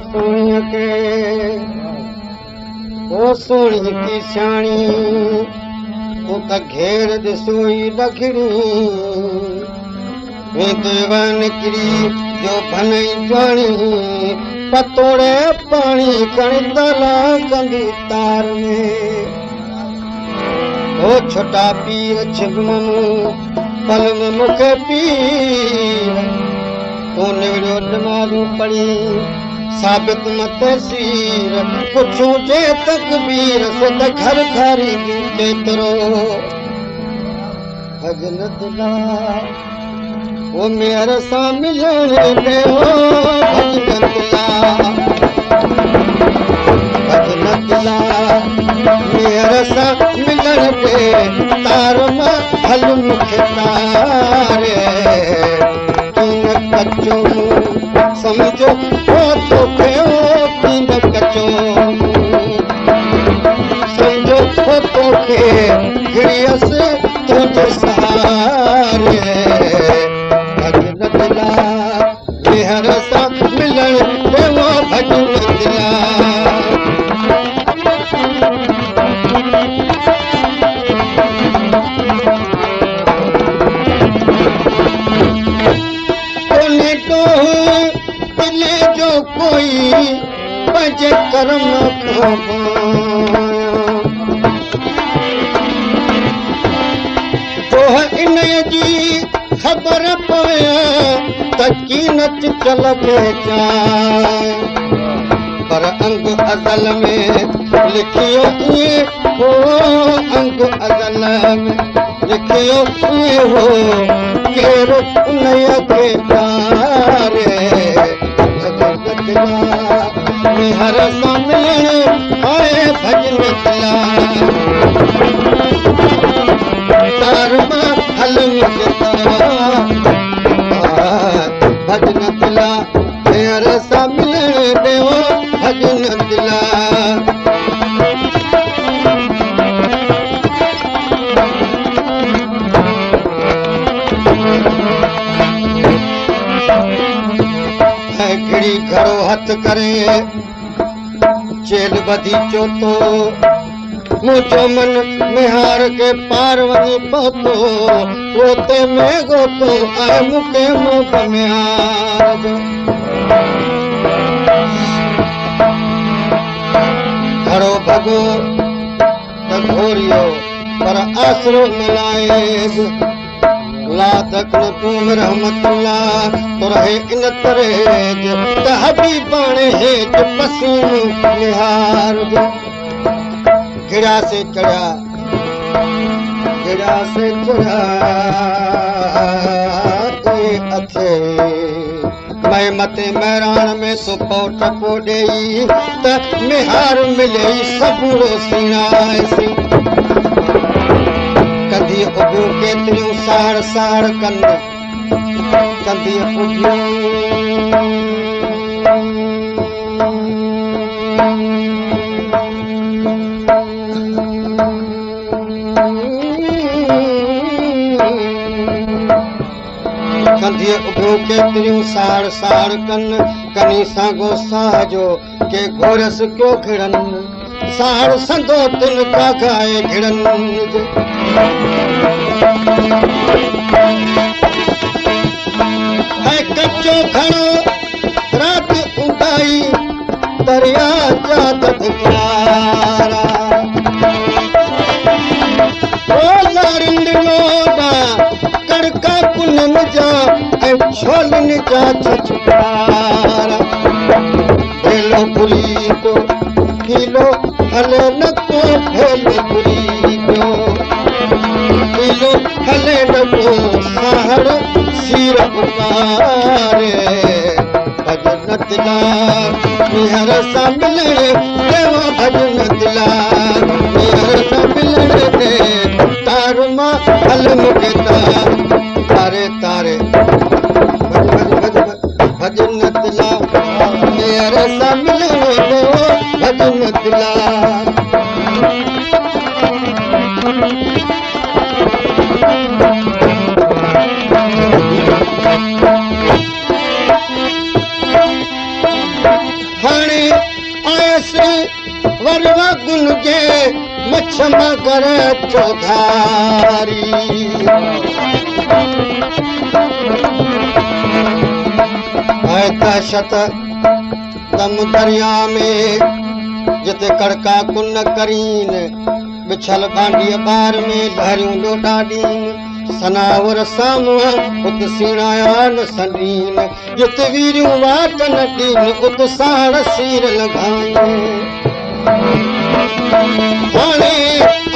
सोणीअ खे ओ सोणी की सियाणी तूं त घेर ॾिसोई लघड़ी निकिरी जो भनई जाणी पतोड़े पाणी कण तला कंदी तार में ओ छोटा पीर छिगमनू पल में मूंखे पीर तूं निवड़ियो नमाज़ूं पढ़ी साबित मते सीर पुछूं जे तकबीर से त घर खारी केतिरो भजन दिला वो मेरे सां मिलण दे भजन दिला भजन दिला मेरे सां मिलण दे तार मां हल मूंखे तारे कचो समझो ओ तोखे कीन कचो समझो ओ तोखे घिड़ियस तुझे सहारे भजन दिला मेहर सां मिलण देवो भजन दिला जो कोई पंहिंजे कर्म जो इन जी ख़बर पवे त कीनत चल के जाए पर अंग अज़ल में लिखियो इए हो अंग अज़ल में लिखियो इए हो केर उनय के तारे हर सां मिलण आए भजन दिला तार मां हल भजन दिला हर सां मिलण देवो भजन दिला घड़ी घरो हथ करे चेल बधी चोतो मुझो मन निहार के पार वञी पहुतो गोते में गोतो आए मूंखे मुंह में हार घरो भॻो त घोरियो पर आसरो मिलाए ला तकन तुम रहमतुल्लाह तो रहे इन तरेज त हबीबाणे हेज पसीनो निहार गिरा से चढ़ा अथे मैं मते मैरान में तो पोट पोडेई त निहार मिले सबुरो सिनासी कंदी उबियूं केतिरियूं साड़ साड़ कंदी उबियूं कंदी उबियूं केतिरियूं साड़ साड़ कनी सां गोसाह जो के घोरस क्यों घिड़न साड़ संदो तिन का गाए घिड़न है कच्चो खड़ो रात उठाई दरिया जा दधकारा ओ लारिंडलो दा कड़का पुनम जा ऐं छोलन जा छछकारा भेलो बुरी तो किलो हले न को भेलो बुरी तो किलो हले न को सहर सीर उपारे भजन दिला मेहर सां मिलण देवा भजन दिला मेहर सां मिलण दे तार मां हल मूंखे तारे तारे भजन दिला मेहर सां मिलण देवा भजन दिला वरवा गुनजे मछ मगर चौधारी है दहशत दम दरिया में जिते कड़का कुन करीन बिछल भांडी बार में लहरियूं ॾोॾाॾीन सनावर सामुआ उत सीणाया न संडीन जिते वीरियूं वाट न ॾीन उत साण सीर लॻाईं हाणे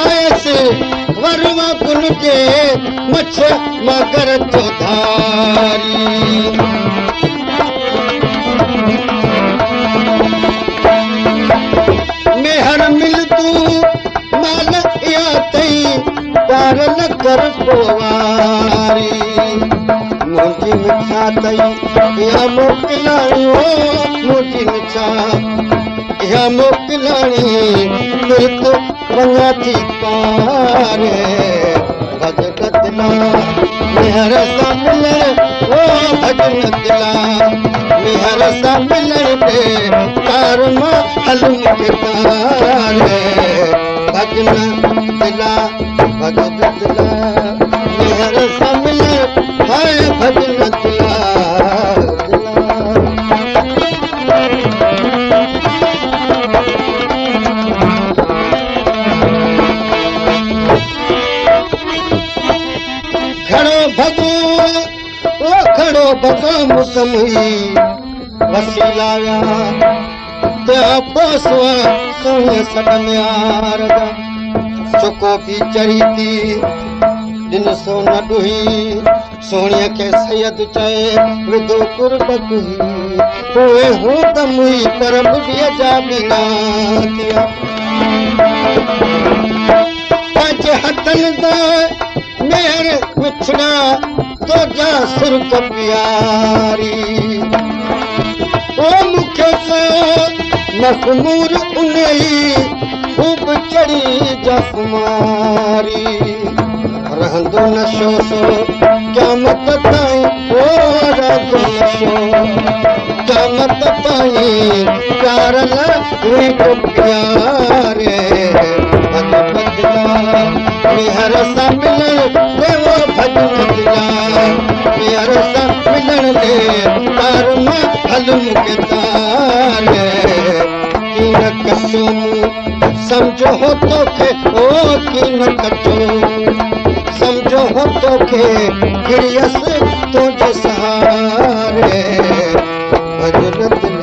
आयसि वरवा गुनजे मछ मगर चौधारी मेहर मिल तू माल या तई प्यार न कर पोवारी मुझी मिठा तई या मोकलाणी हो मुझी मिठा या मोकलाणी तिरत रंगा थी पारे भजन दिला मेहर सा मिलन ओ भजन दिला मेहर सा मिलन पे कारम हलम के तारे भजन दिला मेहर सा मिलन हाय भजन दिला खड़ो भगो मुसमी वसीलाया ते पोसवा सोने सडम्यार चुको भी चढ़ी थी दिन सोन डुही सोनिया के सैयद चए विधो कुर्बत हुई हूं त मुई पर बुढ़िया जा बिना किया पंज हथन दा मेरे विछड़ा तो जा सुरक प्यारी ओ मुखे से मखमूर उन्हें खूब चढ़ी जफमारी रहंदो नशो सो क्या मत ताई ओ रहंदो नशो क्या मत ताई प्यार हुई को प्यारे मेहर सा मिलन देवो भजन दिला मेहर सा मिलन दे तार मां हलम के तारे कीन कचो समझो हो तो के ओ कीन कचो समझो हो तो के गिरियस तुझे सहारे भजन